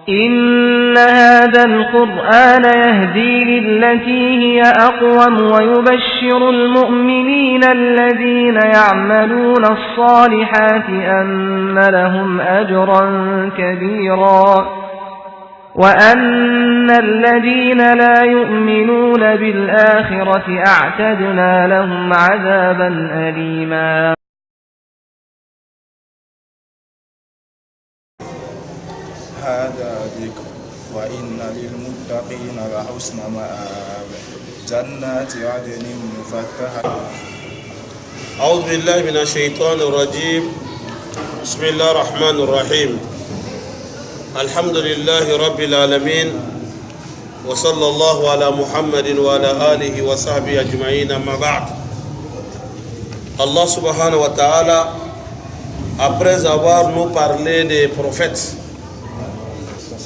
إن هذا القرآن يهدي للتي هي أقوم ويبشر المؤمنين الذين يعملون الصالحات أن لهم أجرا كبيرا وأن الذين لا يؤمنون بالآخرة أعتدنا لهم عذابا أليما. هذا ذكر وإن للمتقين لحسن مآب جنات عدن مفتحة. أعوذ بالله من الشيطان الرجيم. بسم الله الرحمن الرحيم. الحمد لله رب العالمين وصلى الله على محمد وعلى آله وصحبه أجمعين. أما بعد, Allah subhanahu wa ta'ala, après avoir nous parlé des prophètes,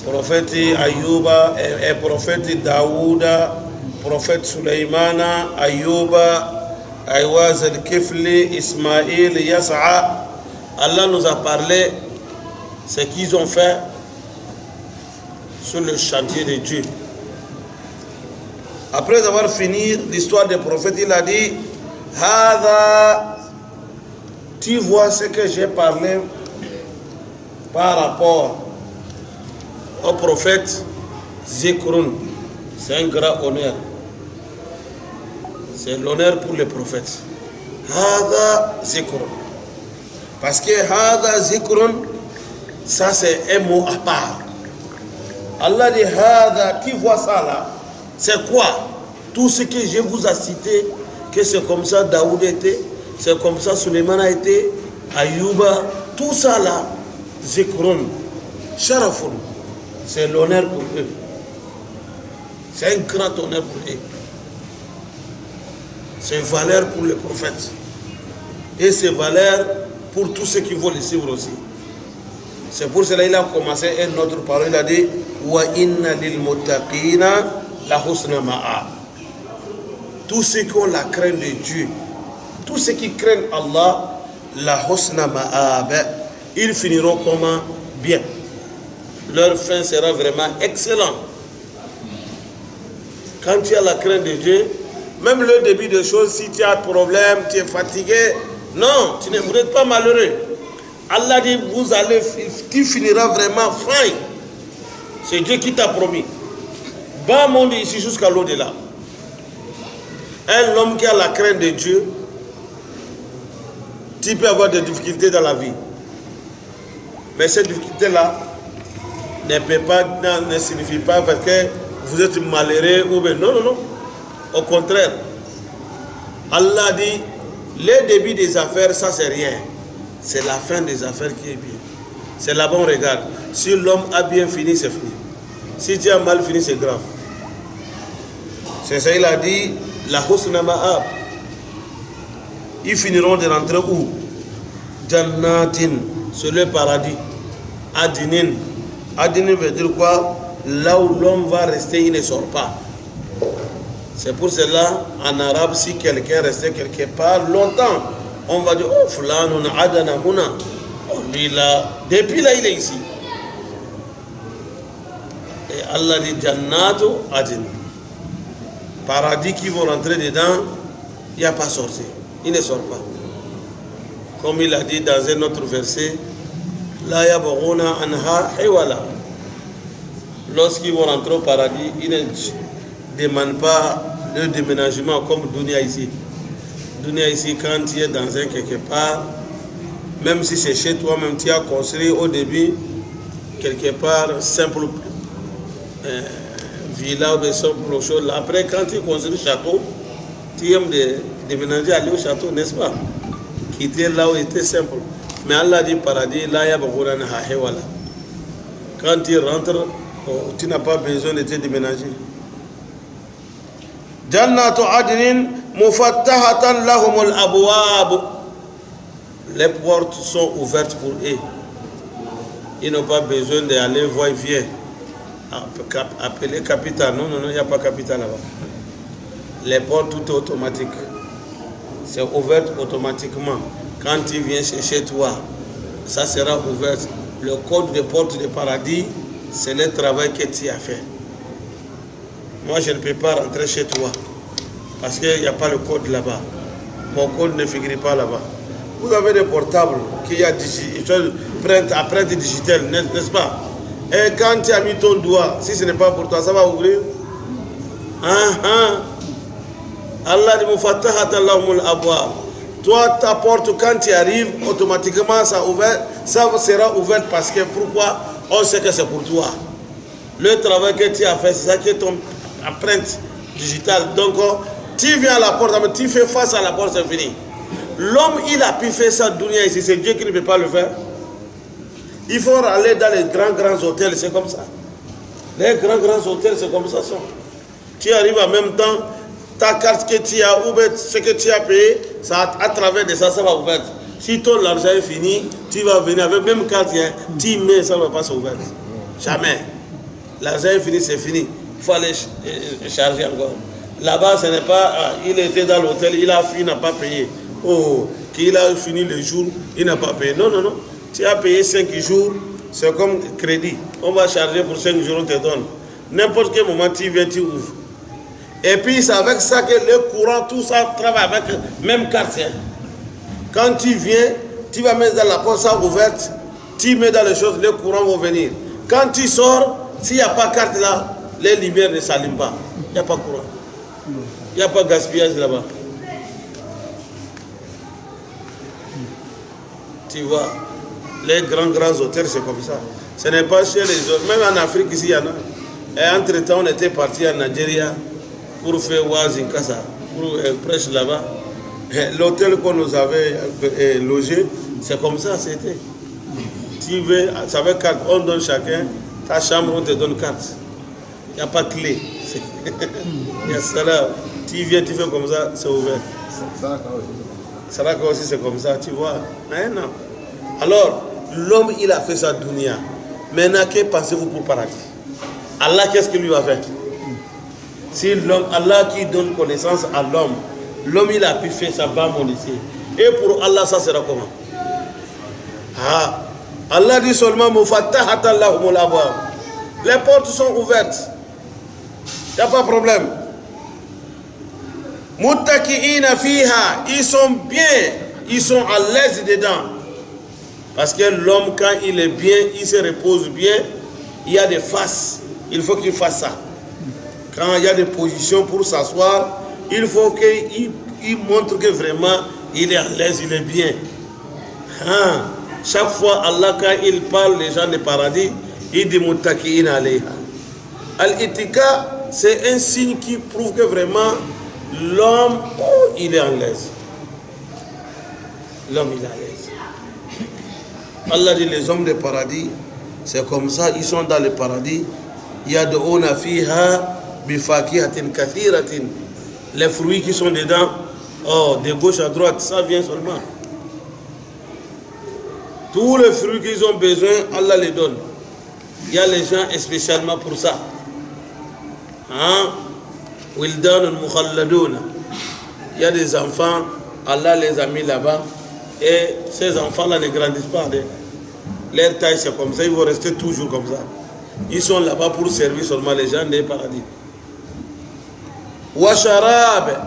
prophète Ayouba et prophète Daouda, prophète Suleymana, Ayouba, Aywaz al-Kifli, Ismaïl, Yas'a, Allah nous a parlé ce qu'ils ont fait sur le chantier de Dieu. Après avoir fini l'histoire des prophètes, il a dit Hada, tu vois ce que j'ai parlé par rapport au prophète Zikrun, c'est un grand honneur. C'est l'honneur pour les prophètes. Hada Zikrun. Parce que Hada Zikrun, ça c'est un mot à part. Allah dit Hada, tu vois ça là, c'est quoi? Tout ce que je vous ai cité, que c'est comme ça Daoud était, c'est comme ça Suleiman a été, Ayouba, tout ça là, Zikrun, Sharafun. C'est l'honneur pour eux. C'est un grand honneur pour eux. C'est valeur pour les prophètes. Et c'est valeur pour tous ceux qui vont les suivre aussi. C'est pour cela qu'il a commencé une autre parole. Il a dit Wa inna lil muttaqina la husna ma'a. Tous ceux qui ont la crainte de Dieu, tous ceux qui craignent Allah, la husna ma'a, ils finiront comment? Bien. Leur fin sera vraiment excellente. Quand tu as la crainte de Dieu, même le début des choses, si tu as un problème, tu es fatigué, non, vous n'êtes pas malheureux. Allah dit, tu finiras vraiment fin. C'est Dieu qui t'a promis. Bas monde ici jusqu'à l'au-delà. Un homme qui a la crainte de Dieu, tu peux avoir des difficultés dans la vie. Mais ces difficultés-là, ne signifie pas parce que vous êtes malheureux ou bien non, non, non. Au contraire, Allah dit, le début des affaires, ça c'est rien. C'est la fin des affaires qui est bien. C'est là-bas on regarde. Si l'homme a bien fini, c'est fini. Si tu as mal fini, c'est grave. C'est ça, il a dit, la husna ma'ab. Ils finiront de rentrer où? Jannatin, c'est le paradis. Adinin. Adinin veut dire quoi? Là où l'homme va rester, il ne sort pas. C'est pour cela, en arabe, si quelqu'un restait quelque part longtemps, on va dire, oh, fulanun adana huna. Oh, lui là, depuis là, il est ici. Et Allah dit, jannatu adin. Paradis qui vont rentrer dedans, il n'y a pas sorti. Il ne sort pas. Comme il a dit dans un autre verset, la yabghuna anha hiwala. Lorsqu'ils vont rentrer au paradis, ils ne demandent pas le déménagement comme Dunia ici. Dunia ici, quand tu es dans un quelque part, même si c'est chez toi, même tu as construit au début, quelque part, simple villa ou simple chose. Après, quand tu construis le château, tu aimes déménager, aller au château, n'est-ce pas? Quitter là où était simple. Mais Allah dit paradis, là, il y a beaucoup de hawala. Quand tu rentres, tu n'as pas besoin de te déménager. Jannatu adnin mufattahatan lahumul abwab. Les portes sont ouvertes pour eux. Ils n'ont pas besoin d'aller voir viens. Appeler capital. Non, non, non, il n'y a pas capital là-bas. Les portes, tout est automatique. C'est ouvert automatiquement. Quand tu viens chez toi, ça sera ouvert. Le code de porte du paradis, c'est le travail que tu as fait. Moi, je ne peux pas rentrer chez toi parce qu'il n'y a pas le code là-bas. Mon code ne figure pas là-bas. Vous avez des portables qui a empreinte digitale, n'est-ce pas? Et quand tu as mis ton doigt, si ce n'est pas pour toi, ça va ouvrir. Allah dit Mufattahat Allahumul Abwab. Toi, ta porte, quand tu arrives, automatiquement, ça sera ouvert parce que pourquoi? On sait que c'est pour toi. Le travail que tu as fait, c'est ça qui est ton empreinte digitale. Donc, tu viens à la porte, tu fais face à la porte, c'est fini. L'homme, il a pu faire ça, dunya ici, c'est Dieu qui ne peut pas le faire. Il faut aller dans les grands hôtels, c'est comme ça. Les grands hôtels, c'est comme ça. Tu arrives en même temps, ta carte que tu as, ou ce que tu as payé, ça, à travers de ça, ça va ouvrir. Si ton argent est fini, tu vas venir avec même carte, tu mets, ça ne va pas s'ouvrir. Jamais. L'argent est fini, c'est fini. Il faut aller charger encore. Là-bas, ce n'est pas, il était dans l'hôtel, il a fini, il n'a pas payé. Oh, qu'il a fini le jour, il n'a pas payé. Non. Tu as payé 5 jours, c'est comme crédit. On va charger pour 5 jours, on te donne. N'importe quel moment, tu viens, tu ouvres. Et puis, c'est avec ça que le courant, tout ça, travaille avec même carte. Quand tu viens, tu vas mettre dans la porte ça ouverte, tu mets dans les choses, le courant va venir. Quand tu sors, s'il n'y a pas de carte là, les lumières ne s'allument pas. Il n'y a pas de courant. Il n'y a pas de gaspillage là-bas. Tu vois, les grands hôtels, c'est comme ça. Ce n'est pas chez les autres. Même en Afrique, ici, il y en a. Et entre-temps, on était parti en Nigeria pour faire Ouazinkasa, pour prêcher là-bas. L'hôtel qu'on nous avait logé, c'est comme ça, c'était. Tu veux, ça veut carte, on donne chacun, ta chambre, on te donne carte. Il n'y a pas de clé. Il y a ça là. Tu viens, tu fais comme ça, c'est ouvert. Saraka aussi, c'est comme ça, tu vois. Mais non. Alors, l'homme, il a fait sa dunya. Maintenant, que pensez-vous pour le paradis? Allah, qu'est-ce qu'il lui a fait? Si l'homme, Allah qui donne connaissance à l'homme, l'homme, il a pu faire sa bas-monde ici. Et pour Allah, ça sera comment? Allah dit seulement Mufattahat Allahumul Abwab. Les portes sont ouvertes. Il n'y a pas de problème. Muttaki'ina fiha, ils sont bien, ils sont à l'aise dedans. Parce que l'homme, quand il est bien, il se repose bien, il y a des faces, il faut qu'il fasse ça. Quand il y a des positions pour s'asseoir, il faut qu'il montre que vraiment il est à l'aise, il est bien. Chaque fois, Allah, quand il parle les gens du paradis, il dit Muttaki'ina alayha. Al-Itika, c'est un signe qui prouve que vraiment l'homme, il est à l'aise. L'homme, il est à l'aise. Allah dit les hommes du paradis, c'est comme ça, ils sont dans le paradis. Yad'una fiha bifakihatin kathiratin. Les fruits qui sont dedans, de gauche à droite, ça vient seulement. Tous les fruits qu'ils ont besoin, Allah les donne. Il y a les gens spécialement pour ça. Wildan mukhalladouna. Il y a des enfants, Allah les a mis là-bas. Et ces enfants-là ne grandissent pas. Leur taille, c'est comme ça, ils vont rester toujours comme ça. Ils sont là-bas pour servir seulement les gens des paradis. Washarab,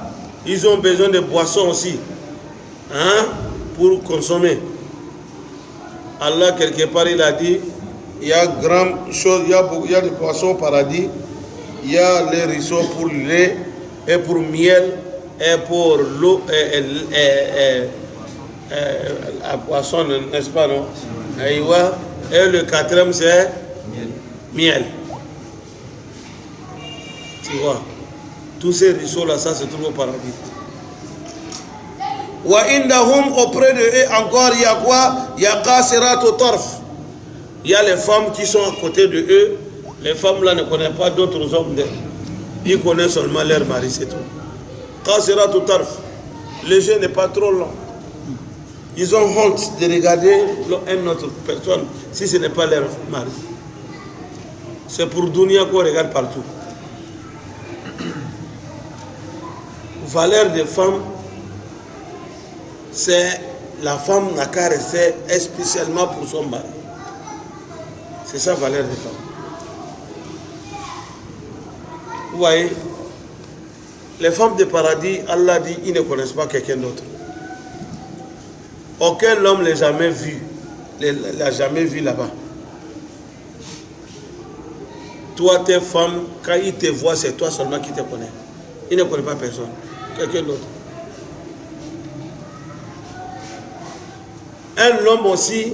ils ont besoin de boissons aussi, pour consommer. Allah, quelque part, il a dit, il y a grande chose, il y a des boissons au paradis, il y a les ruisseaux pour le lait, et pour miel, et pour l'eau, la poisson, n'est-ce pas, non? Et le quatrième, c'est miel. Tu vois, tous ces ruisseaux-là, ça se trouve au paradis. Wa indahum, auprès de eux encore, il y a quoi? Il y a qasiratut tarf. Il y a les femmes qui sont à côté de eux. Les femmes là ne connaissent pas d'autres hommes. Ils connaissent seulement leur mari, c'est tout. Qasiratut tarf. Le jeu n'est pas trop long. Ils ont honte de regarder une autre personne si ce n'est pas leur mari. C'est pour Dunia qu'on regarde partout. Valeur des femmes, c'est la femme n'a qu'à rester spécialement pour son mari. C'est ça, valeur des femmes. Vous voyez, les femmes de paradis, Allah dit, ils ne connaissent pas quelqu'un d'autre. Aucun homme ne l'a jamais vu. L'a jamais vu là-bas. Toi, tes femmes, quand ils te voient, c'est toi seulement qui te connais. Ils ne connaissent pas personne. Quelqu'un d'autre. Un homme aussi,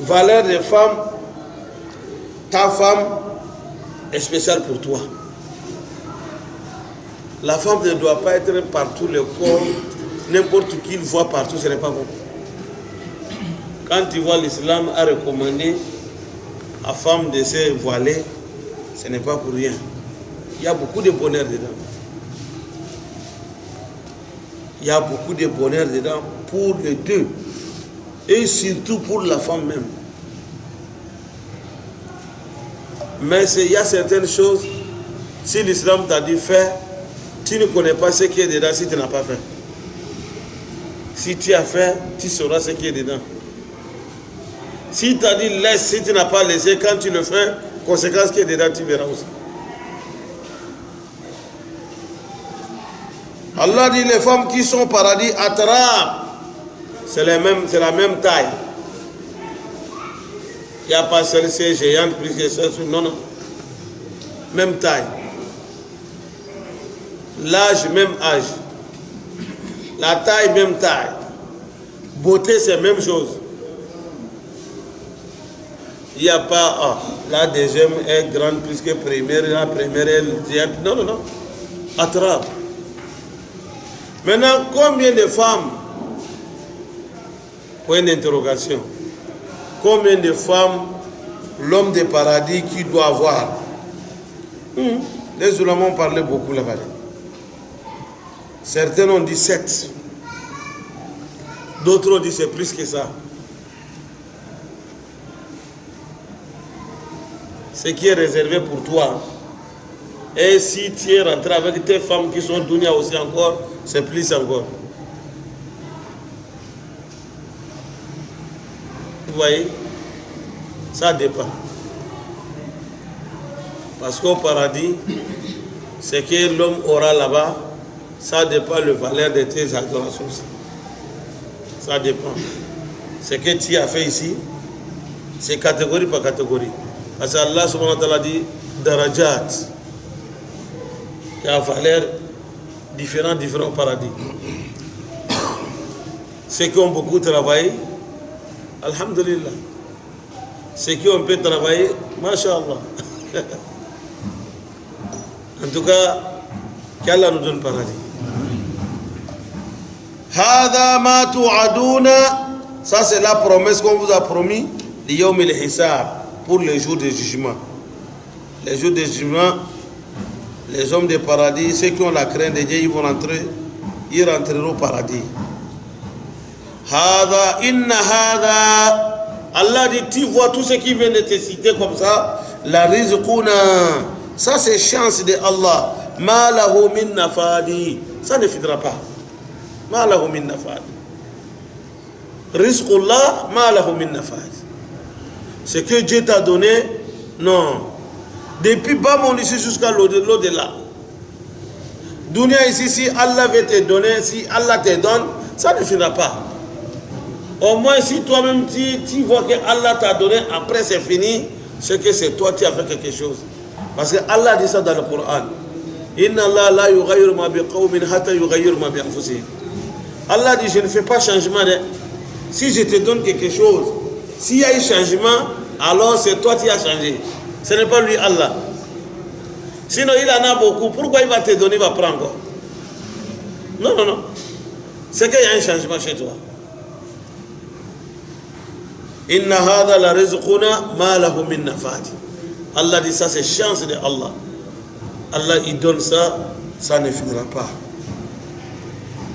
valeur des femmes, ta femme est spéciale pour toi. La femme ne doit pas être partout le corps, n'importe qui le voit partout, ce n'est pas bon. Quand tu vois l'islam a recommandé à la femme de se voiler, ce n'est pas pour rien. Il y a beaucoup de bonheur dedans. Il y a beaucoup de bonheur dedans pour les deux. Et surtout pour la femme même. Mais il y a certaines choses, si l'islam t'a dit faire, tu ne connais pas ce qui est dedans si tu n'as pas fait. Si tu as fait, tu sauras ce qui est dedans. Si tu as dit laisse, si tu n'as pas laissé, quand tu le fais, conséquence qui est dedans, tu verras aussi. Allah dit les femmes qui sont au paradis, atrab, c'est la même taille. Il n'y a pas celle-ci géante plus que celle-ci, non, non. Même taille. L'âge, même âge. La taille, même taille. Beauté, c'est la même chose. Il n'y a pas, la deuxième est grande plus que première, la première est géante. Non, non, non. Attrape. Maintenant, combien de femmes, point d'interrogation, combien de femmes l'homme des paradis qui doit avoir? Les ulémas ont parlé beaucoup là-bas. Certains ont dit 7. D'autres ont dit c'est plus que ça. Ce qui est réservé pour toi. Et si tu es rentré avec tes femmes qui sont dunya aussi encore, c'est plus encore. Vous voyez? Ça dépend. Parce qu'au paradis, ce que l'homme aura là-bas, ça dépend de la valeur de tes adorations. Ça dépend. Ce que tu as fait ici, c'est catégorie par catégorie. Parce que Allah subhanahu wa ta'ala dit darajat. Il y a valeur différents au paradis. Ceux qui ont beaucoup travaillé, alhamdulillah. Ceux qui ont peu travaillé, masha'Allah. En tout cas, qu'Allah nous donne paradis. Hada ma tu'aduna, ça c'est la promesse qu'on vous a promis, l'yawm al-hisab, pour les jours de jugement. Les jours de jugement, les hommes du paradis, ceux qui ont la crainte de Dieu, ils vont rentrer, ils rentreront au paradis. Hada, inna hada, Allah dit, tu vois tout ce qui vient de te citer comme ça, la rizquna, ça c'est chance de Allah. Ma lahu min nafadi, ça ne finira pas. Ma lahu min nafadi. Rizqullah, ma lahu min nafadi. Ce que Dieu t'a donné, non. Depuis bas mon ici jusqu'à l'au-delà. Dunia ici, si Allah veut te donner, si Allah te donne, ça ne finira pas. Au moins si toi-même tu vois que Allah t'a donné, après c'est fini, c'est que c'est toi qui as fait quelque chose. Parce que Allah dit ça dans le Coran. Inna Allah la yughayyiru ma biqawmin hatta yughayyiru ma bi anfusihim. Allah dit je ne fais pas changement. Si je te donne quelque chose, s'il y a eu changement, alors c'est toi qui as changé. Ce n'est pas lui Allah. Sinon il en a beaucoup. Pourquoi il va te donner, il va prendre encore? Non, non, non. C'est qu'il y a un changement chez toi. Inna hada la rizquna ma lahu min nafadi. Allah dit ça, c'est chance de Allah. Allah il donne ça, ça ne finira pas.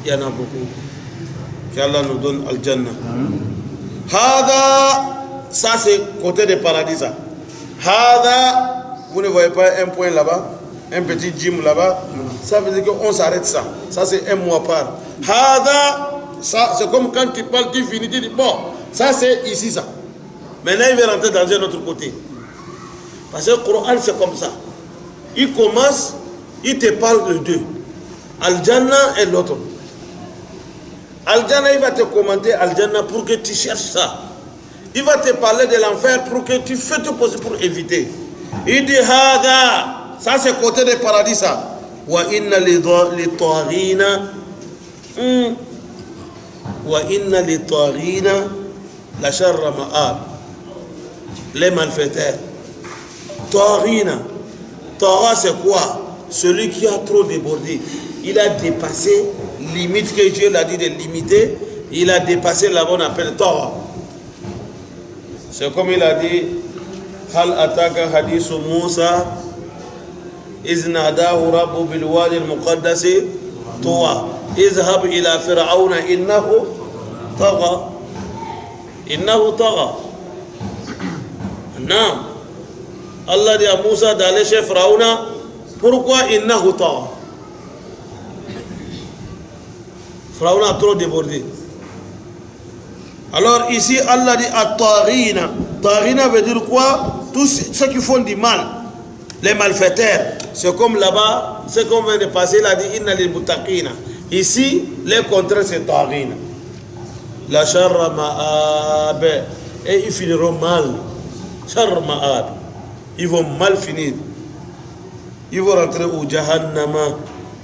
Il y en a beaucoup. Qu'Allah nous donne al-Jannah. Hada, ça c'est côté des paradis. Ça. Hada, vous ne voyez pas un point là-bas, un petit gym là-bas. Ça veut dire qu'on s'arrête ça. Ça c'est un mot à part. Hada, ça c'est comme quand tu parles, tu finis, tu dis bon, ça c'est ici ça. Maintenant il va rentrer dans un autre côté. Parce que le Coran c'est comme ça. Il commence il te parle de deux. Al-Jannah et l'autre. Al-Jannah, il va te commenter Al-Jannah pour que tu cherches ça. Il va te parler de l'enfer pour que tu fais tout possible pour éviter. Il dit Hada, ça c'est côté des paradis ça. Wa inna li taghina wa inna li taghina la sharra ma'ab. Les malfaiteurs. Taghina. Tagha c'est quoi? Celui qui a trop débordé. Il a dépassé limite que Dieu l'a dit de limiter. Il a dépassé là-bas on appelle Tagha. C'est comme il a dit Hal ataka hadithu Musa iznadahu rabbu bil wadi al muqaddas tuwa izhab ila fir'auna innahu tagha non Allah dit à Moussa d'aller chez Pharaona. Pourquoi innahu tagha? Pharaona a trop débordé. Alors ici Allah dit at-taghina. Taghina veut dire quoi? Tous ceux qui font du mal, les malfaiteurs. C'est comme là-bas, c'est comme vient de passer, il a dit inna lil muttaqina. Ici, le contraire c'est taghina. La sharra ma'ab. Et ils finiront mal. Sharra ma'ab. Ils vont mal finir. Ils vont rentrer au Jahannama.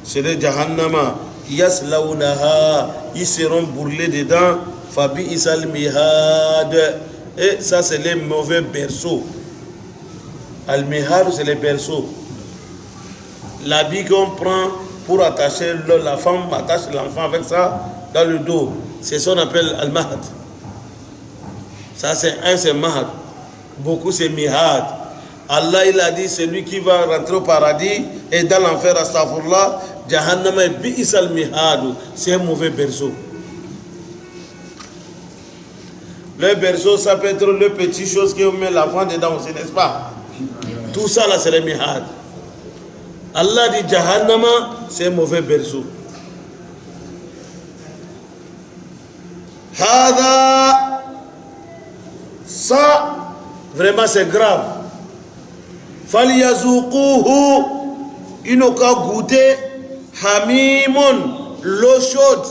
C'est le Jahannama. Yaslawnaha. Ils seront brûlés dedans. Fabi isal mihad. Et ça c'est les mauvais berceaux. Al mihad c'est les berceaux. L'habit qu'on prend pour attacher la femme attache l'enfant avec ça dans le dos. C'est ce qu'on appelle al mahad. Ça c'est mahad. Beaucoup c'est mihad. Allah il a dit celui qui va rentrer au paradis et dans l'enfer astaghfirullah Jahannam et bi isal mihad. C'est un mauvais berceau. Le berceau, ça peut être le petit chose qu'on met l'enfant dedans aussi, n'est-ce pas? Tout ça là, c'est le mihad. Allah dit Jahannama, c'est un mauvais berceau. Hada, ça, vraiment c'est grave. Falyazuquhu, il n'a qu'à goûter hamimun, l'eau chaude,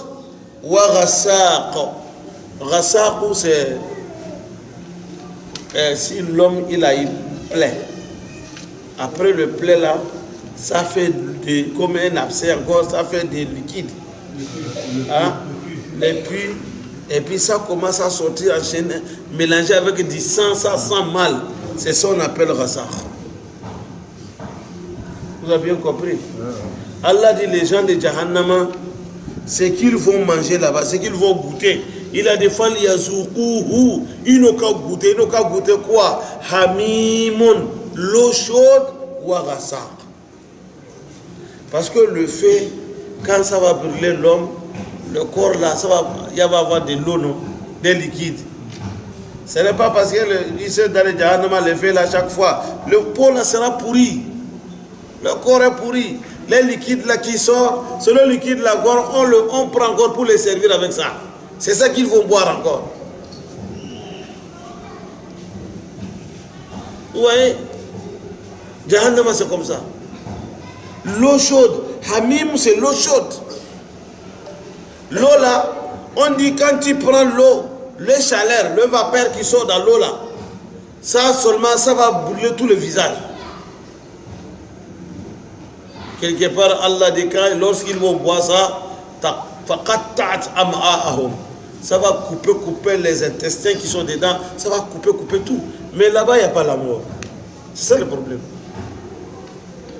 wa ghasaq. Rassaqou c'est si l'homme il a une plaie. Après le plaie là, ça fait comme un abcès encore, ça fait des liquides. Hein? Et puis ça commence à sortir enchaîné, mélangé avec du sang, ça sent mal. C'est ça qu'on appelle rassaq. Vous avez bien compris? Allah dit les gens de Jahannama, c'est qu'ils vont manger là-bas, c'est qu'ils vont goûter. Il a des fois yazouquhu, il n'a qu'à goûter quoi? Hamimun, l'eau chaude ou rassaq. Parce que le fait, quand ça va brûler l'homme, le corps là, il va avoir de l'eau, non? Des liquides. Ce n'est pas parce qu'il sait dans les Jahannama, le fait là chaque fois, le pot là sera pourri. Le corps est pourri. Les liquides là qui sortent, c'est le liquide là, on prend encore pour les servir avec ça. C'est ça qu'ils vont boire encore. Vous voyez? Jahannama c'est comme ça. L'eau chaude. Hamim c'est l'eau chaude. L'eau là, on dit quand tu prends l'eau, le chaleur, le vapeur qui sort dans l'eau là, ça seulement, ça va brûler tout le visage. Quelque part, Allah dit quand lorsqu'ils vont boire ça, ça va couper les intestins qui sont dedans, ça va couper tout. Mais là-bas, il n'y a pas la mort. C'est ça le problème.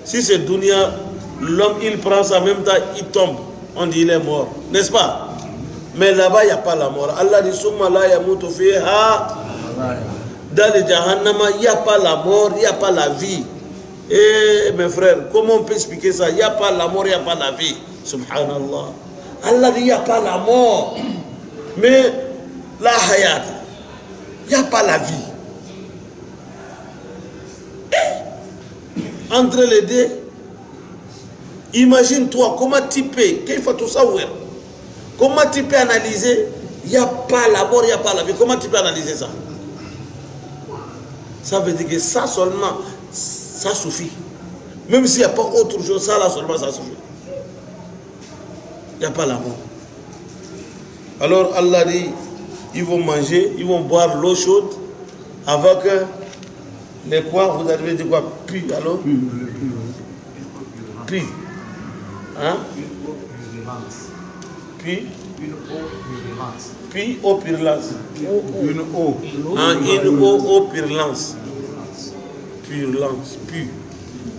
Si c'est dunya, l'homme il prend ça, en même temps il tombe, on dit il est mort, n'est-ce pas? Mais là-bas, il n'y a pas la mort. Allah dit Summa la yamutu fiha. Dans le Jahannama, il n'y a pas la mort, il n'y a pas la vie. Et mes frères, comment on peut expliquer ça? Il n'y a pas la mort, il n'y a pas la vie. Subhanallah. Allah dit il n'y a pas la mort. Mais la hayat, il n'y a pas la vie. Et, entre les deux, imagine-toi comment tu peux, comment tu peux analyser, il n'y a pas la mort, il n'y a pas la vie. Comment tu peux analyser ça? Ça veut dire que ça seulement, ça suffit Même s'il n'y a pas autre chose, ça là seulement ça se joue. Il n'y a pas l'amour. Alors Allah dit, ils vont manger, ils vont boire l'eau chaude avant que les quoi, vous avez dit quoi? Puis alors? Puis. Hein? Puis? Puis eau purulence. Une eau. Une eau purulence. Purulence. Puis.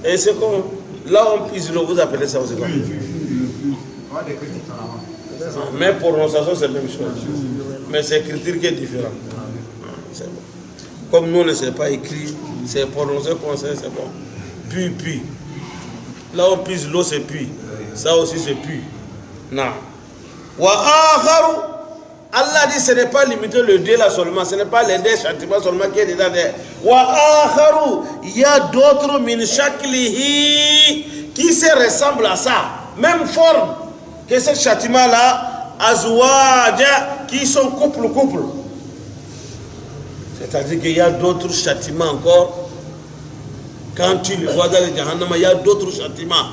Et c'est comme, là on puise l'eau, vous appelez ça aussi quoi? Mais prononciation c'est la même chose. Mais c'est écriture qui est différente. C'est bon. Comme nous on ne sait pas écrire, c'est prononcé comme ça, c'est bon. Puis. Là on puise l'eau, c'est puis. Ça aussi c'est puis. Non. Wa akharu. Allah dit ce n'est pas limité le dé là seulement, ce n'est pas les deux châtiments seulement qui est dedans. Wa akharu, il y a d'autres min shaklihi qui se ressemblent à ça. Même forme que ce châtiment là, azwaja, qui sont couple. C'est-à-dire qu'il y a d'autres châtiments encore. Quand tu le vois dans le Jahannama, il y a d'autres châtiments.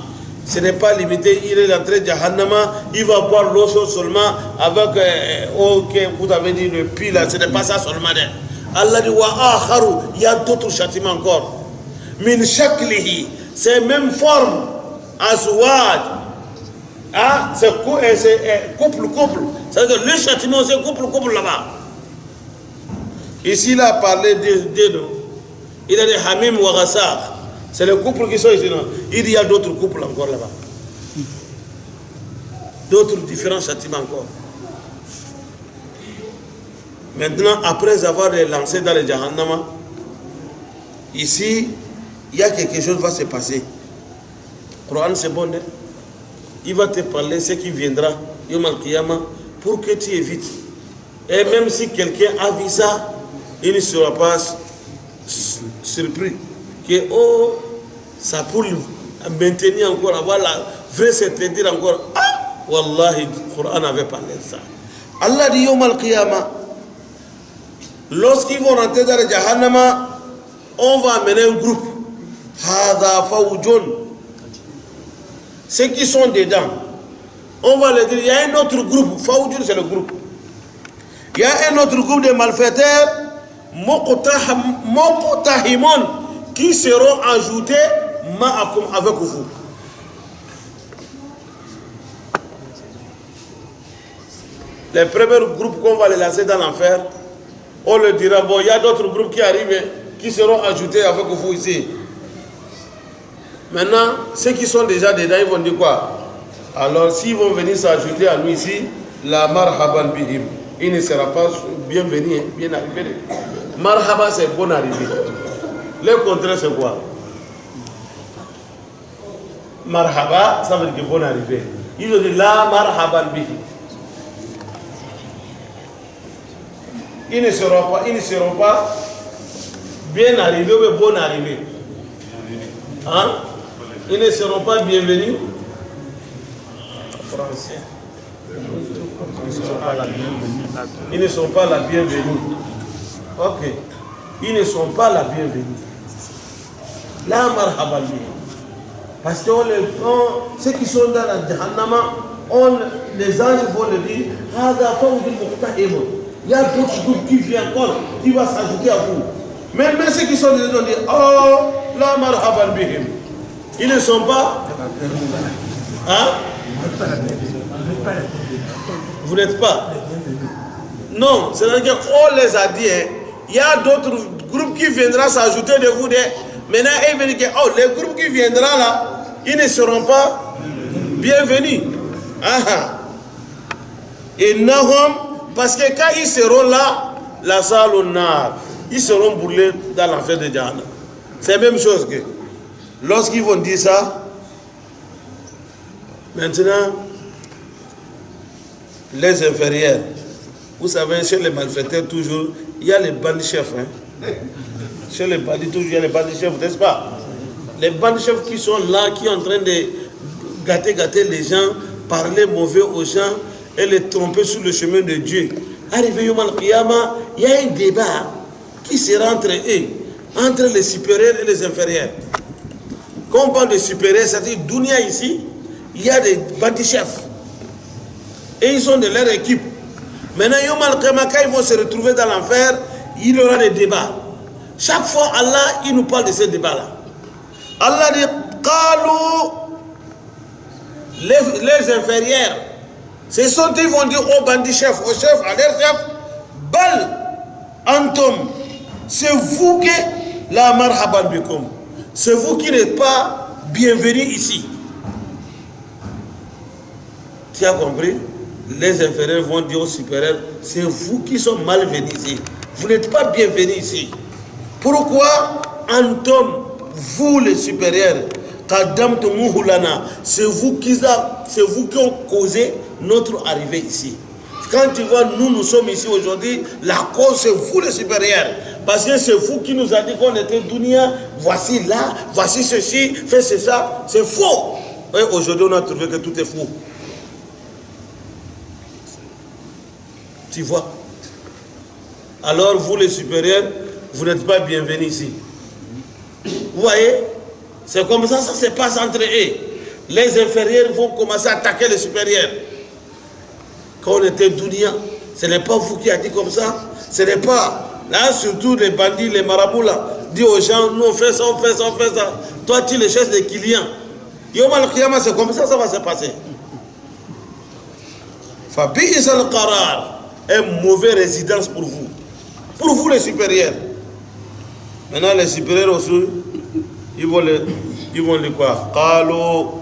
Ce n'est pas limité, il est entré dans Jahannama, il va boire l'eau chaude seulement avec, vous avez dit le pile, ce n'est pas ça seulement. Allah dit, wa akharu, il y a d'autres châtiments encore. Min shaklihi, c'est même forme, azwaj. Ah, c'est couple. C'est-à-dire que le châtiment, c'est couple là-bas. Ici, il a parlé de nous. Il a dit Hamim wa Ghassaq. C'est les couples qui sont ici. Non? Il y a d'autres couples encore là-bas. D'autres différents châtiments encore. Maintenant, après avoir les lancés dans le Jahannama, ici, il y a quelque chose qui va se passer. Le Coran, c'est bon. Il va te parler ce qui viendra, Yom al-Qiyamah, pour que tu évites. Et même si quelqu'un a vu ça, il ne sera pas surpris. Que, oh, ça pour maintenir encore, avoir la vraie certitude encore. Ah, Wallahi, le Coran avait parlé de ça. Allah dit Yom al-Qiyamah, lorsqu'ils vont rentrer dans le Jahannama, on va amener un groupe. Hada fawjun. Ceux qui sont dedans, on va leur dire, il y a un autre groupe, Fawjun c'est le groupe. Il y a un autre groupe de malfaiteurs, Moqtahimon, qui seront ajoutés ma'akum avec vous. Les premiers groupes qu'on va les lancer dans l'enfer, on leur dira, bon, il y a d'autres groupes qui arrivent, qui seront ajoutés avec vous ici. Maintenant, ceux qui sont déjà dedans, ils vont dire quoi? Alors, s'ils vont venir s'ajouter à nous ici, la marhaban bihim, il ne sera pas bienvenu, bien arrivé. Marhaba, c'est bon arrivé. Le contraire, c'est quoi? Marhaba, ça veut dire bon arrivé. Ils ont dit la marhaban bihim. Ils ne seront pas bien arrivés ou bon arrivé. Hein? Ils ne seront pas bienvenus. Français. Ils ne sont pas la bienvenue. Ok. Ils ne sont pas la bienvenue. La marhaban. Parce que ceux qui sont dans la Jahannama, les anges vont le dire, il y a d'autres groupes qui viennent encore, qui vont s'ajouter à vous. Même ceux qui sont dedans disent, oh, la marhaban bihim. Ils ne sont pas. Hein? Vous n'êtes pas. Non, c'est-à-dire qu'on les a dit, hein, il y a d'autres groupes qui viendront s'ajouter de vous. Maintenant, ils veulent dire, oh, les groupes qui viendront là, ils ne seront pas bienvenus. Et Nahum, parce que quand ils seront là, la salle au nar, ils seront brûlés dans l'enfer de Jahannam. C'est la même chose que lorsqu'ils vont dire ça, maintenant, les inférieurs, vous savez, chez les malfaiteurs, toujours, il y a les bandits chefs. Hein? Chez les bandits, toujours, il y a les bandits chefs, n'est-ce pas? Les bandits chefs qui sont là, qui sont en train de gâter les gens, parler mauvais aux gens et les tromper sur le chemin de Dieu. Arrivé au Mal-Qiyama, il y a un débat qui sera entre eux, entre les supérieurs et les inférieurs. Quand on parle de supérieur, c'est-à-dire Dunia ici, il y a des bandits chefs. Et ils sont de leur équipe. Maintenant, Yom al-Qiyamah, quand ils vont se retrouver dans l'enfer, il y aura des débats. Chaque fois, Allah, il nous parle de ces débats-là. Allah dit, Qalou, les inférieurs, ce sont ils vont dire aux bandits chefs, aux chefs, à leurs chefs, Bal, Antum, c'est vous qui, la marhaban bikum, c'est vous qui n'êtes pas bienvenus ici. Tu as compris? Les inférieurs vont dire aux supérieurs, c'est vous qui sont malvenus ici. Vous n'êtes pas bienvenus ici. Pourquoi? Antum, vous les supérieurs, c'est vous qui ont causé notre arrivée ici. Quand tu vois, nous sommes ici aujourd'hui, la cause c'est vous les supérieurs. Parce que c'est vous qui nous a dit qu'on était Dunia, voici là, voici ceci, fais ça. C'est faux. Et aujourd'hui on a trouvé que tout est faux. Tu vois? Alors vous les supérieurs, vous n'êtes pas bienvenus ici. Vous voyez? C'est comme ça se passe entre eux. Les inférieurs vont commencer à attaquer les supérieurs. Quand on était Dunia, ce n'est pas vous qui avez dit comme ça. Ce n'est pas, là surtout les bandits, les marabouts là, dit aux gens, nous on fait ça, on fait ça, on fait ça. Toi tu les cherches des clients. Yom al-Qiyamah, c'est comme ça va se passer. Fabi'is al-qarar, une mauvaise résidence pour vous. Pour vous les supérieurs. Maintenant les supérieurs aussi, ils vont les quoi? Qalo.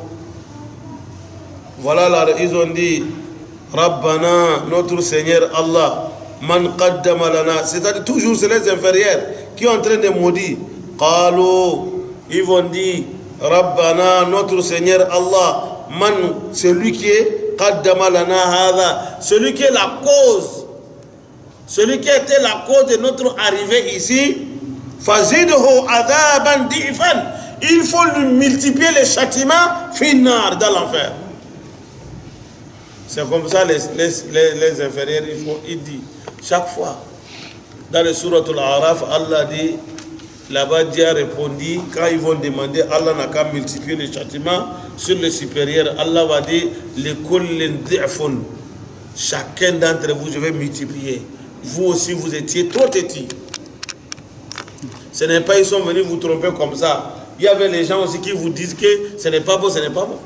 Voilà là, ils ont dit Rabbana, notre Seigneur Allah, man qaddama lana, c'est-à-dire toujours c'est les inférieurs qui sont en train de maudire. Qalo, ils vont dire Rabbana, notre Seigneur Allah, man, celui qui est qaddama lana hada, celui qui est la cause, celui qui était la cause de notre arrivée ici, fazidhu adaban di'fan, il faut lui multiplier les châtiments finars dans l'enfer. C'est comme ça les inférieurs, il dit, chaque fois, dans le surat al-Araf, Allah dit, là-bas Dieu a répondu, quand ils vont demander, Allah n'a qu'à multiplier les châtiments sur les supérieurs, Allah va dire, chacun d'entre vous, je vais multiplier. Vous aussi, vous étiez trop petits. Ce n'est pas, ils sont venus vous tromper comme ça. Il y avait les gens aussi qui vous disent que ce n'est pas bon, ce n'est pas bon.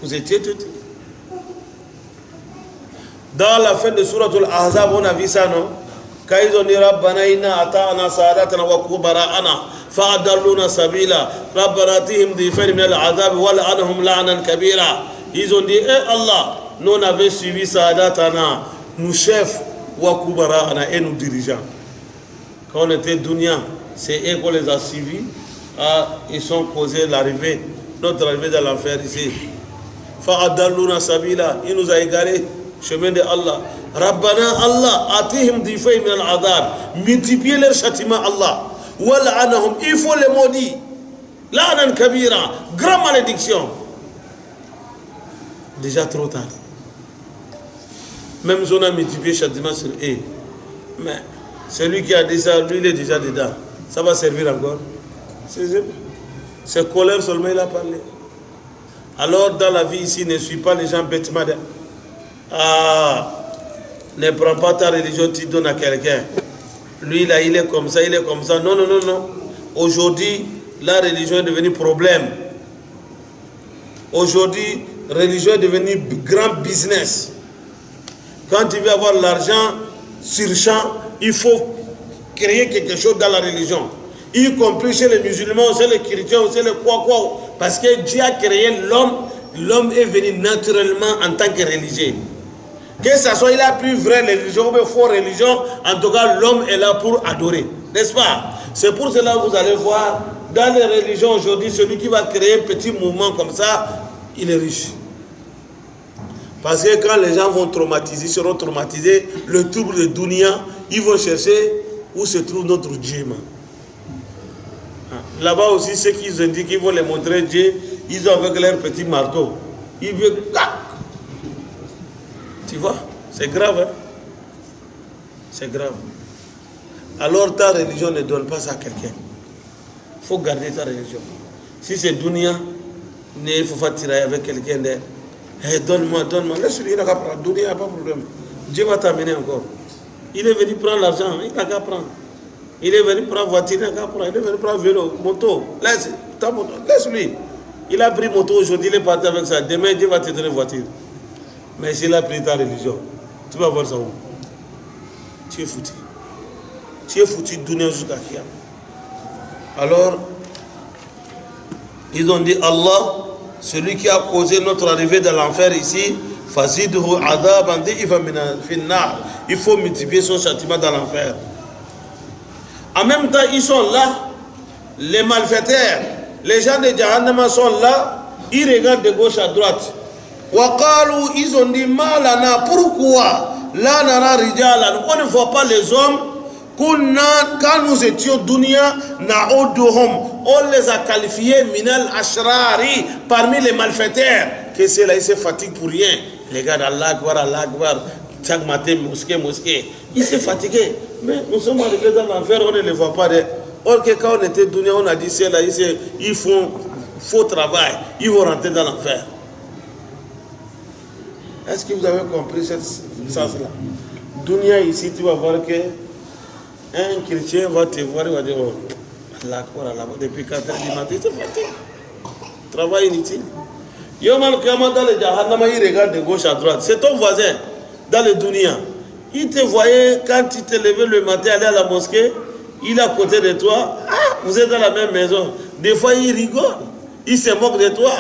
Vous étiez petits. Dans la fin de Surat al-Ahzab, on a vu ça, non? Quand ils ont dit Rabbana inna ata'ana sa'adatana wa kubara'ana fa'adalluna sabila Rabbana atihim dhifan min al-'adhab wa la'anhum la'nan kabira. Ils ont dit, eh Allah, nous on avait suivi sa'adatana, nous chefs, wa kubara'ana, et nous dirigeants. Quand on était Dunia, c'est eux qu'on les a suivis. Ils sont causés l'arrivée, notre arrivée dans l'enfer ici. Fa'adalluna sabila, il nous a égarés. Chemin de Allah. Rabbana Allah, atihim difay min al-adab. Multiplier leur châtiment Allah. Wa la'anahum, il faut les maudire. La'nan kabira, grande malédiction. Déjà trop tard. Même si on a multiplié le châtiment sur eux. Mais celui qui a dit ça, lui il est déjà dedans. Ça va servir encore. C'est colère seulement il a parlé. Alors dans la vie ici, ne suis pas les gens bêtement. Ne prends pas ta religion, tu donnes à quelqu'un. Lui là, il est comme ça, il est comme ça. Non, non, non, non. Aujourd'hui, la religion est devenue problème. Aujourd'hui, la religion est devenue grand business. Quand tu veux avoir l'argent sur champ, il faut créer quelque chose dans la religion. Y compris chez les musulmans, chez les chrétiens, chez les quoi. Parce que Dieu a créé l'homme. L'homme est venu naturellement en tant que religieux. Que ce soit il a plus vraie religion ou fausse religion, en tout cas l'homme est là pour adorer. N'est-ce pas? C'est pour cela que vous allez voir, dans les religions aujourd'hui, celui qui va créer un petit mouvement comme ça, il est riche. Parce que quand les gens vont traumatiser, seront traumatisés, le trouble de Dunia, ils vont chercher où se trouve notre Dieu. Là-bas aussi, ceux qui ont dit qu'ils vont les montrer Dieu, ils ont avec leur petit marteau. Ils veulent... Tu vois, c'est grave. Hein? C'est grave. Alors ta religion ne donne pas ça à quelqu'un. Il faut garder ta religion. Si c'est dunya, il faut pas tirer avec quelqu'un de hey, donne-moi, laisse-lui, il n'a qu'à prendre. Dunya, il n'y a pas de problème. Dieu va t'amener encore. Il est venu prendre l'argent, il n'a qu'à prendre. Il est venu prendre voiture, il n'a qu'à prendre. Il est venu prendre vélo, moto. Laisse-lui. Il a pris moto aujourd'hui, il est parti avec ça. Demain, Dieu va te donner voiture. Mais s'il a pris ta religion, tu vas voir ça où? Tu es foutu. Tu es foutu dunya jusqu'à Kiyama. Alors, ils ont dit Allah, celui qui a causé notre arrivée dans l'enfer ici, il faut multiplier son châtiment dans l'enfer. En même temps, ils sont là, les malfaiteurs, les gens de Jahannama sont là, ils regardent de gauche à droite. Waqalu, ils ont dit malana, pourquoi la nara rijalan, on ne voit pas les hommes. Quand nous étions dunya, on les a qualifiés minal ashrari, parmi les malfaiteurs. Que c'est là, ils se fatiguent pour rien. Regarde Allah Akbar, chaque matin, mosquée. Ils se fatiguent. Mais nous sommes arrivés dans l'enfer, on ne les voit pas. Or que quand on était dunya, on a dit c'est là, ils font faux travail, ils vont rentrer dans l'enfer. Est-ce que vous avez compris cette sens-là? Dunya ici, tu vas voir que un chrétien va te voir, il va dire oh, Allah, depuis 4 heures du matin, c'est fatigué. Travail inutile. Yom al-Qiyamah dans le Jahannama, il regarde de gauche à droite. C'est ton voisin dans le dunya. Il te voyait quand tu te levais le matin, aller à la mosquée, il est à côté de toi. Ah, vous êtes dans la même maison. Des fois, il rigole. Il se moque de toi.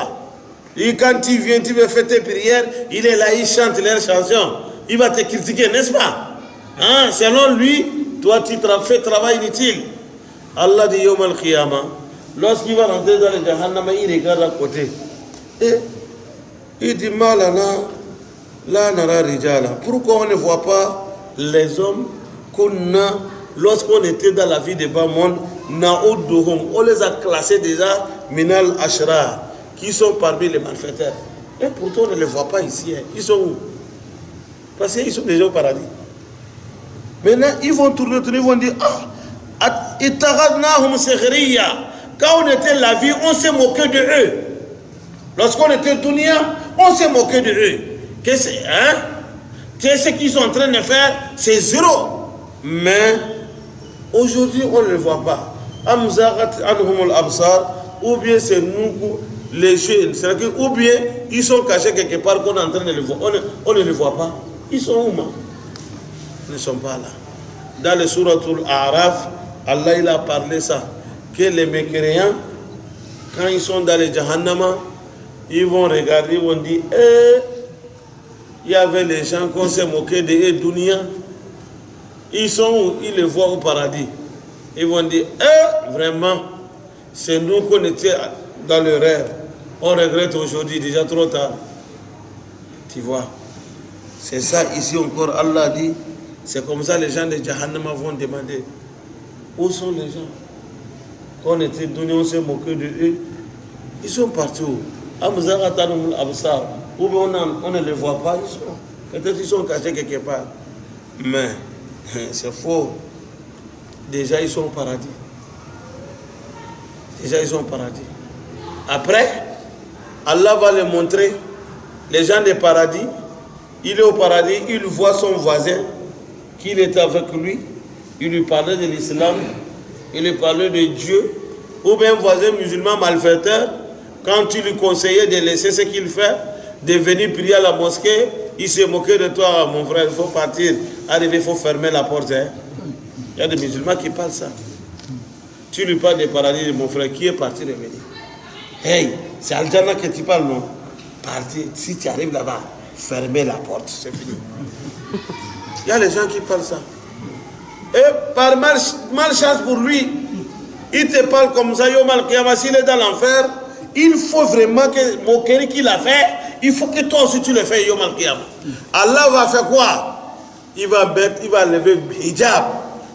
Et quand tu viens, tu veux faire tes prières, il est là, il chante leurs chansons. Il va te critiquer, n'est-ce pas? Hein? Selon lui, toi, tu fais travail inutile. Allah dit Yom al-Qiyamah, lorsqu'il va rentrer dans le Jahannama, il regarde à côté. Et il dit malana, la nara rijala. Pourquoi on ne voit pas les hommes qu'on a, lorsqu'on était dans la vie de bas monde, on les a classés déjà minal ashrar, qui sont parmi les malfaiteurs. Et pourtant on ne les voit pas ici. Hein. Ils sont où? Parce qu'ils sont déjà au paradis. Maintenant ils vont tourner, ils vont dire ah, quand on était la vie, on s'est moqué de eux. Lorsqu'on était dunya, on s'est moqué de eux. Qu'est-ce qu'ils sont en train de faire? C'est zéro. Mais aujourd'hui, on ne le voit pas. Ou bien c'est nous, les jeunes, ou bien ils sont cachés quelque part qu'on est en train de les voir. On ne les voit pas. Ils sont où? Ils ne sont pas là. Dans le Suratul A'raf, Allah il a parlé ça. Que les mécréants, quand ils sont dans les Jahannama, ils vont regarder, ils vont dire il y avait les gens qu'on s'est moqué de dunya. Ils sont où? Ils les voient au paradis. Ils vont dire vraiment, c'est nous qu'on était dans le rêve. On regrette aujourd'hui, déjà trop tard. Tu vois, c'est ça ici encore, Allah dit, c'est comme ça les gens de Jahannama vont demander où sont les gens? Quand on était dunya, on s'est moqué de eux. Ils sont partout. Ou bien on ne les voit pas, peut-être ils sont cachés quelque part. Mais c'est faux. Déjà ils sont au paradis. Déjà ils sont au paradis. Après, Allah va les montrer. Les gens du paradis, il est au paradis, il voit son voisin, qu'il était avec lui, il lui parlait de l'islam, il lui parlait de Dieu, ou bien un voisin musulman malfaiteur. Quand tu lui conseillais de laisser ce qu'il fait, de venir prier à la mosquée, il se moquait de toi, mon frère, il faut partir. Arriver, il faut fermer la porte. Hein. Il y a des musulmans qui parlent ça. Tu lui parles des paradis de mon frère, qui est parti revenir. Hey, c'est Al-Jannah que tu parles, non? Partir, si tu arrives là-bas, fermez la porte, c'est fini. Il y a les gens qui parlent ça. Et par malchance pour lui, il te parle comme ça, Yom al-Qiyamah, s'il est dans l'enfer, il faut vraiment que moquerie qu'il a fait, il faut que toi aussi tu le fais Yom al-Qiyamah. Allah va faire quoi? Il va lever hijab.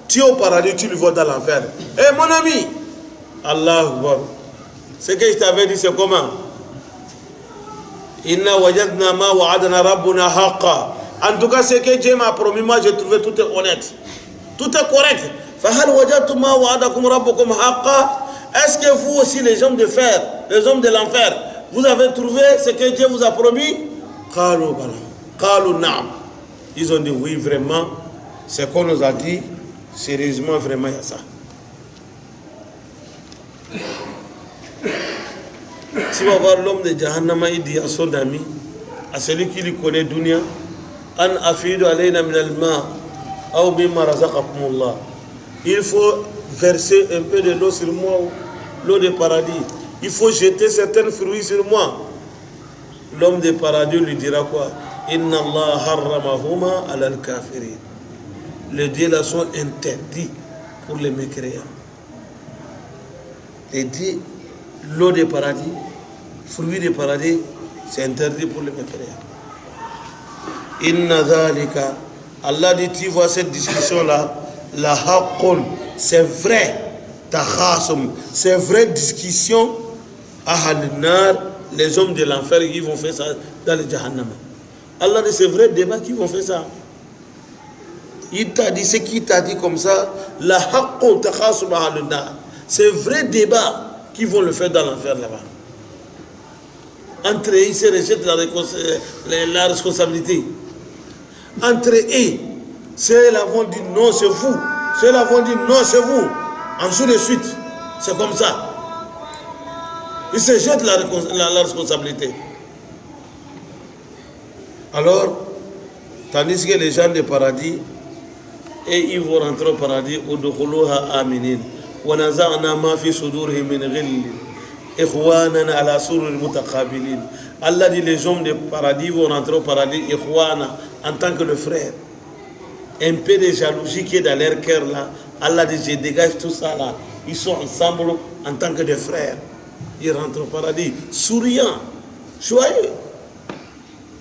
Tu es au paradis, tu le vois dans l'enfer. Eh mon ami, Allah, ce que je t'avais dit, c'est comment? Inna wajadna ma wa'adana rabbuna haqqa. En tout cas, ce que Dieu m'a promis, moi j'ai trouvé tout est honnête. Tout est correct. Fahal wajadtum ma wa'adakum rabbukum haqqa. Est-ce que vous aussi, les hommes de fer, les hommes de l'enfer, vous avez trouvé ce que Dieu vous a promis? Ils ont dit oui, vraiment, ce qu'on nous a dit, sérieusement, vraiment, il y a ça. Si on va voir l'homme de Jahannama, il dit à son ami, à celui qui lui connaît Dunya, An afidu alayna min al-ma aw mimma razaqakumullah. Il faut verser un peu de l'eau sur moi, l'eau de paradis. Il faut jeter certains fruits sur moi. L'homme de paradis lui dira quoi? Inna Allah harramahuma ala al-kafirin. Les dieux là sont interdits pour les mécréants. Les dieux, l'eau de paradis, fruits de paradis, c'est interdit pour les mécréants. Inna dhalika, Allah dit, tu vois cette discussion-là, la haqqun, c'est vrai, takhasum, c'est vraie discussion, ahal-nar, les hommes de l'enfer qui vont faire ça dans le Jahannam. Allah dit, c'est vrai débat qui vont faire ça. Il t'a dit, ce qui t'a dit comme ça, la haqqun takhasum ahal-nar, c'est vrai débat qui vont le faire dans l'enfer là-bas. Entre eux, ils se rejettent la responsabilité. Entre eux, ceux-là vont dire non, c'est vous. Ceux-là vont dire non, c'est vous. Ensuite de suite, c'est comme ça. Ils se jettent la responsabilité. Alors, tandis que les gens du paradis, et ils vont rentrer au paradis, udkhuluha aminin. Wa naza'na ma fi sudurihim min ghillin. Ikhwanan ala surur mutaqabilin. Allah dit les hommes du paradis vont rentrer au paradis, ikhwana, en tant que le frère. Un peu de jalousie qui est dans leur cœur là. Allah dit je dégage tout ça là. Ils sont ensemble en tant que des frères. Ils rentrent au paradis, souriants, joyeux.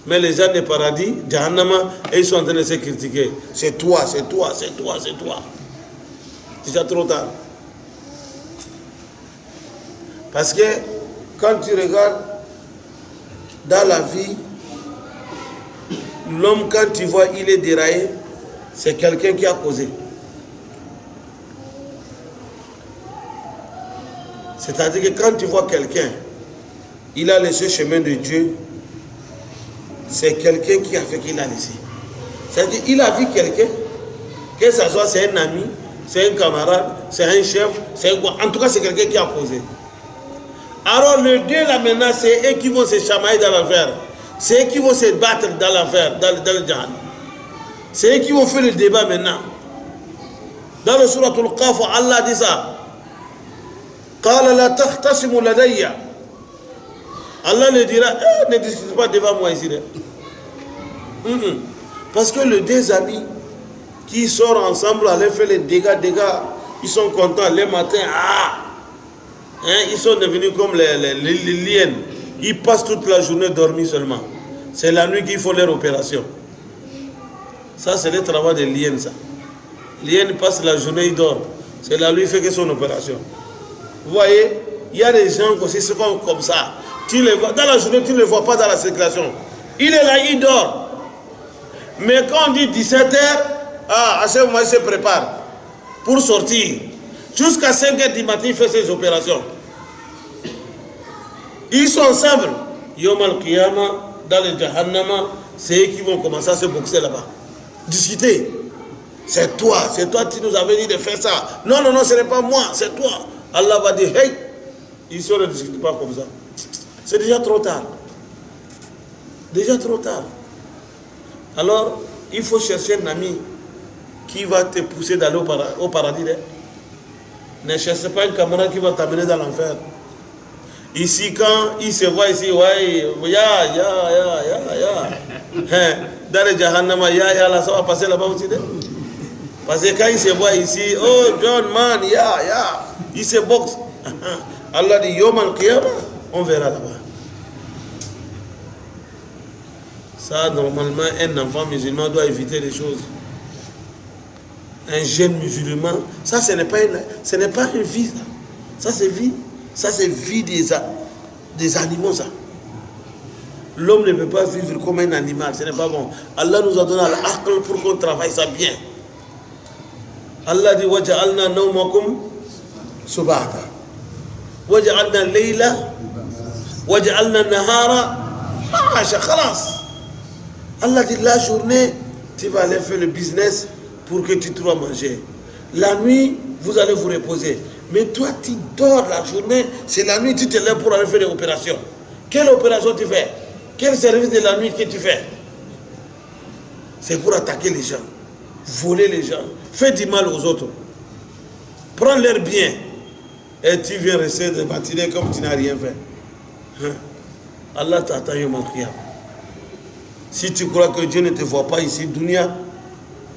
Mais les gens du paradis, Jahannama, ils sont en train de se critiquer. C'est toi, c'est toi, c'est toi, c'est toi. C'est déjà trop tard. Parce que quand tu regardes dans la vie, l'homme, quand tu vois il est déraillé, c'est quelqu'un qui a causé. C'est-à-dire que quand tu vois quelqu'un, il a laissé le chemin de Dieu, c'est quelqu'un qui a fait qu'il a laissé. C'est-à-dire qu'il a vu quelqu'un, que ce soit c'est un ami, c'est un camarade, c'est un chef, c'est un quoi. En tout cas, c'est quelqu'un qui a causé. Alors le Dieu là maintenant, c'est eux qui vont se chamailler dans l'enfer. C'est eux qui vont se battre dans l'enfer, dans le Jahannam. C'est eux qui vont faire le débat maintenant. Dans le Surah Al-Qaf, Allah dit ça. Qala la takhtasimu ladayya. Allah le dira, ne discute pas devant moi ici. Parce que les deux amis qui sortent ensemble, allaient faire les dégâts, ils sont contents les matins. Ils sont devenus comme les liens. Ils passent toute la journée dormir seulement. C'est la nuit qu'ils font leur opération. Ça, c'est le travail des liens, ça. L'hyène passe la journée, il dort. C'est la nuit, il fait que son opération. Vous voyez, il y a des gens qui se font comme ça. Tu les vois, dans la journée, tu ne les vois pas dans la circulation. Il est là, il dort. Mais quand on dit 17h, à ce moment, il se prépare pour sortir. Jusqu'à 5h du matin, il fait ses opérations. Ils sont ensemble. Yom al-Qiyama, dans le Jahannama, c'est eux qui vont commencer à se boxer là-bas. Discuter. C'est toi, tu nous avais dit de faire ça. Non, ce n'est pas moi, c'est toi. Allah va dire, hey, ils ne discutent pas comme ça. C'est déjà trop tard. Déjà trop tard. Alors, il faut chercher un ami qui va te pousser d'aller au paradis. Ne cherchez pas un camarade qui va t'amener dans l'enfer. Ici, quand il se voit ici, ouais, dans le Jahannama, là, ça va passer là-bas aussi. Parce que quand il se voit ici, oh, John, man, il se boxe. Allah dit, Yom al-Qiyama, on verra là-bas. Ça, normalement, un enfant musulman doit éviter les choses. Un jeune musulman, ça, ce n'est pas une vie, ça. Ça, c'est vie des animaux, ça. L'homme ne peut pas vivre comme un animal, ce n'est pas bon. Allah nous a donné l'aql pour qu'on travaille ça bien. Allah dit, وَجَعَلْنَا نَوْمَكُمْ سُبَاتًا. وَجَعَلْنَا اللَّيْلَ وَجَعَلْنَا النَّهَارَ مَعَاشًا خلاص. Allah dit la journée, tu vas aller faire le business pour que tu trouves à manger. La nuit, vous allez vous reposer. Mais toi, tu dors la journée, c'est la nuit, tu te lèves pour aller faire des opérations. Quelle opération tu fais? Quel service de la nuit que tu fais? C'est pour attaquer les gens, voler les gens, faire du mal aux autres, prendre leurs biens. Et tu viens rester de matinée comme tu n'as rien fait. Hein? Allah t'attend yom al-qiyam. Si tu crois que Dieu ne te voit pas ici, dunya,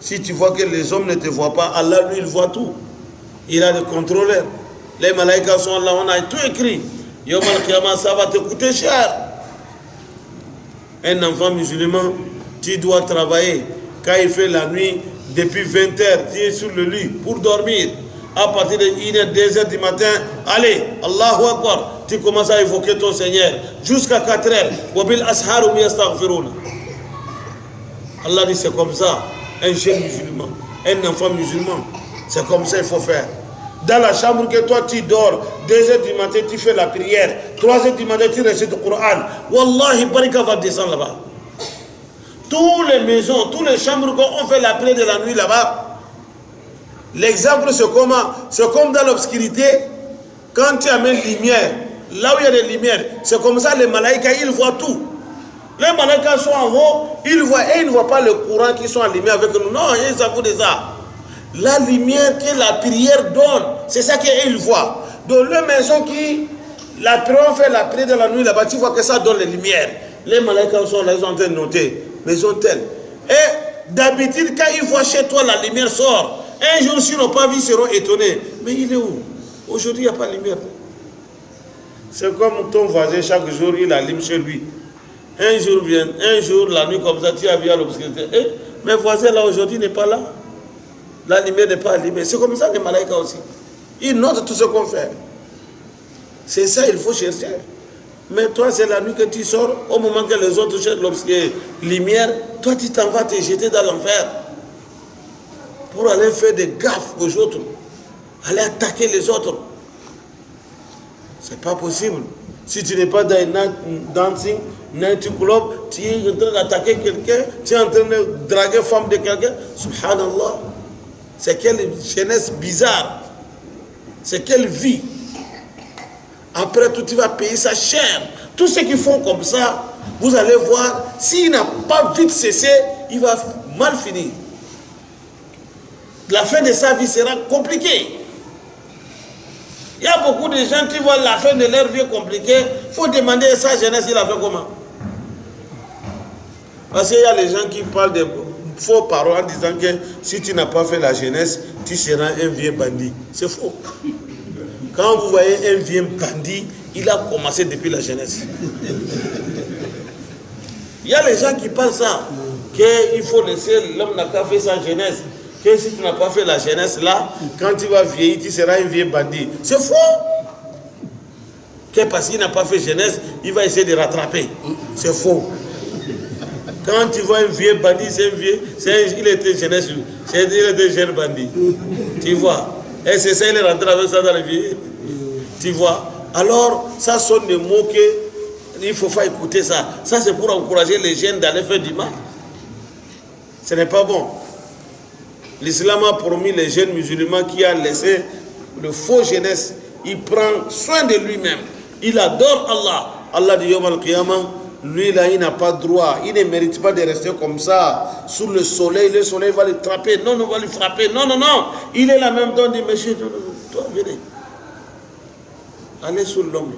si tu vois que les hommes ne te voient pas, Allah lui il voit tout. Il a des contrôleurs. Les malaïkas sont là, on a tout écrit. Yom al-qiyam, ça va te coûter cher. Un enfant musulman, tu dois travailler. Quand il fait la nuit, depuis 20 heures, tu es sur le lit pour dormir. À partir de 1h, 2h du matin, allez, Allahu Akbar, tu commences à évoquer ton Seigneur jusqu'à 4h. Wabil asharum yastaghfiruna. Allah dit c'est comme ça, un jeune musulman, un enfant musulman, c'est comme ça il faut faire. Dans la chambre que toi tu dors, 2h du matin tu fais la prière, 3h du matin tu récites le Coran. Wallahi, barika va descendre là-bas. Toutes les maisons, toutes les chambres qu'on fait la prière de la nuit là-bas, l'exemple c'est comment? C'est comme dans l'obscurité, quand tu amènes lumière, là où il y a des lumières, c'est comme ça les malaïkas ils voient tout. Les malaïkas sont en haut, ils voient et ils ne voient pas le courant qui sont en lumière avec nous. Non, ils avouent déjà. La lumière que la prière donne, c'est ça qu'ils voient. Dans les maisons qui, la prière, on fait la prière de la nuit là-bas, tu vois que ça donne les lumières. Les malaïkas sont là, ils sont en train de noter, maison telle. Et d'habitude, quand ils voient chez toi la lumière sort, un jour, s'ils n'ont pas vu, ils seront étonnés. Mais il est où? Aujourd'hui, il n'y a pas de lumière. C'est comme ton voisin, chaque jour, il allume chez lui. Un jour vient, un jour, la nuit comme ça, tu as vu à l'obscurité. Eh, mes voisins là aujourd'hui n'est pas là. La lumière n'est pas allumée. C'est comme ça les malaïkas aussi. Ils notent tout ce qu'on fait. C'est ça, il faut chercher. Mais toi, c'est la nuit que tu sors, au moment que les autres cherchent l'obscurité, lumière, toi tu t'en vas te jeter dans l'enfer. Pour aller faire des gaffes aux autres. Aller attaquer les autres. C'est pas possible. Si tu n'es pas dans un dancing, night club, tu es en train d'attaquer quelqu'un, tu es en train de draguer femme de quelqu'un, subhanallah. C'est quelle jeunesse bizarre. C'est quelle vie. Après tout, tu vas payer ça cher. Tous ceux qui font comme ça, vous allez voir, s'il n'a pas vite cessé, il va mal finir. La fin de sa vie sera compliquée. Il y a beaucoup de gens qui voient la fin de leur vie compliquée. Il faut demander à sa jeunesse, il a fait comment? Parce qu'il y a les gens qui parlent de faux paroles en disant que si tu n'as pas fait la jeunesse, tu seras un vieux bandit. C'est faux. Quand vous voyez un vieux bandit, il a commencé depuis la jeunesse. Il y a les gens qui parlent ça, qu'il faut laisser l'homme n'a pas fait sa jeunesse. Que si tu n'as pas fait la jeunesse là, quand tu vas vieillir, tu seras un vieux bandit. C'est faux. Que parce qu'il n'a pas fait jeunesse, il va essayer de rattraper. C'est faux. Quand tu vois un vieux bandit, c'est un vieux, il était jeunesse, il était jeune bandit. Tu vois. Et c'est ça, il est rentré avec ça dans la vie. Tu vois. Alors, ça sont des mots que il ne faut pas écouter ça. Ça, c'est pour encourager les jeunes d'aller faire du mal. Ce n'est pas bon. L'islam a promis les jeunes musulmans qui a laissé le faux jeunesse. Il prend soin de lui-même. Il adore Allah. Allah dit Yom al-Qiyamah, lui là, il n'a pas droit. Il ne mérite pas de rester comme ça, sous le soleil. Le soleil va le trapper. Non, on va le frapper. Non, non, non. Il est là même dans dit, monsieur, toi, venez. Allez sous l'homme.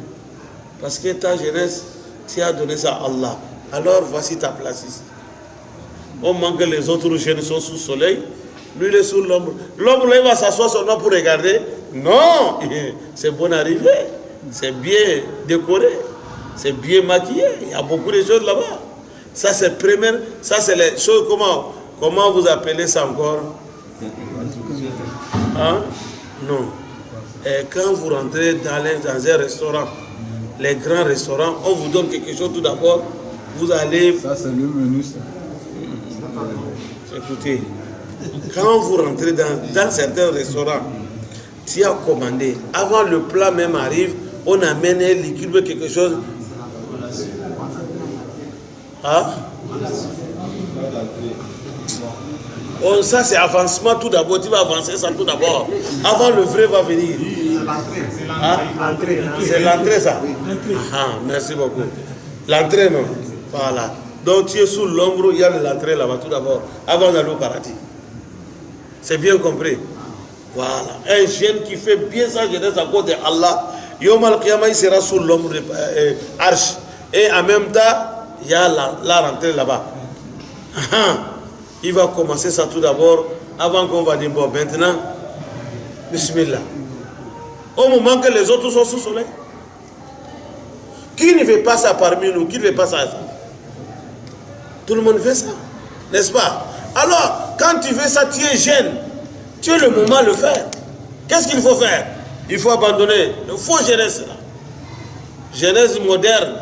Parce que ta jeunesse, tu as donné ça à Allah. Alors, voici ta place ici. Au moment que les autres jeunes sont sous le soleil, lui, il est sous l'ombre. L'ombre, là, il va s'asseoir seulement pour regarder. Non, c'est bon arrivé. C'est bien décoré. C'est bien maquillé. Il y a beaucoup de choses là-bas. Ça, c'est première. Ça, c'est les choses. Comment vous appelez ça encore? Hein? Non. Et quand vous rentrez dans un restaurant, les grands restaurants, on vous donne quelque chose tout d'abord. Vous allez. Ça, c'est le menu, ça. Écoutez. Quand vous rentrez dans certains restaurants, tu as commandé, avant le plat même arrive, on amène un liquide, quelque chose. Hein? Oh, ça c'est avancement tout d'abord, tu vas avancer ça tout d'abord. Avant le vrai va venir. C'est l'entrée ça. Ah, merci beaucoup. L'entrée non. Voilà. Donc tu es sous l'ombre, il y a l'entrée là-bas tout d'abord, avant d'aller au paradis. C'est bien compris. Voilà. Un jeune qui fait bien sa jeunesse à cause de Allah, Yom al-Qiyamah, il sera sous l'ombre de Arsh. Et en même temps, il y a la rentrée là-bas. Il va commencer ça tout d'abord, avant qu'on va dire, bon, maintenant, Bismillah. Au moment que les autres sont sous soleil. Qui ne fait pas ça parmi nous? Qui ne fait pas ça? Tout le monde fait ça, n'est-ce pas? Alors, quand tu fais ça, tu es jeune. Tu as le moment de le faire. Qu'est-ce qu'il faut faire? Il faut abandonner le faux jeunesse là. Jeunesse moderne,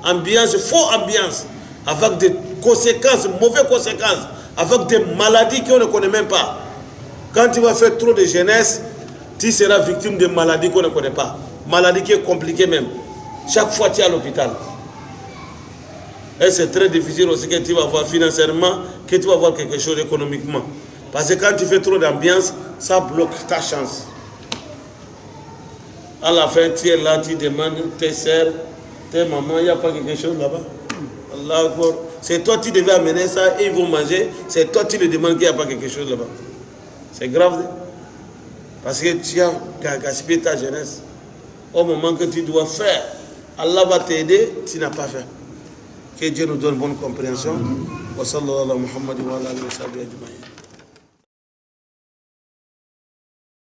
ambiance, faux ambiance, avec des conséquences, mauvaises conséquences, avec des maladies qu'on ne connaît même pas. Quand tu vas faire trop de jeunesse, tu seras victime de maladies qu'on ne connaît pas. Maladie qui est compliquée même. Chaque fois tu es à l'hôpital. Et c'est très difficile aussi que tu vas voir financièrement, que tu vas voir quelque chose économiquement. Parce que quand tu fais trop d'ambiance, ça bloque ta chance. À la fin, tu es là, tu demandes tes soeurs, tes mamans, il n'y a pas quelque chose là-bas. Allah, c'est toi qui devais amener ça et ils vont manger. C'est toi qui leur demandes qu'il n'y a pas quelque chose là-bas. C'est grave. Parce que tu as gaspillé ta jeunesse. Au moment que tu dois faire, Allah va t'aider, tu n'as pas fait. Que Dieu nous donne bonne compréhension. Wa sallallahu ala Muhammad wa ala alihi wa sahbihi ajma'in.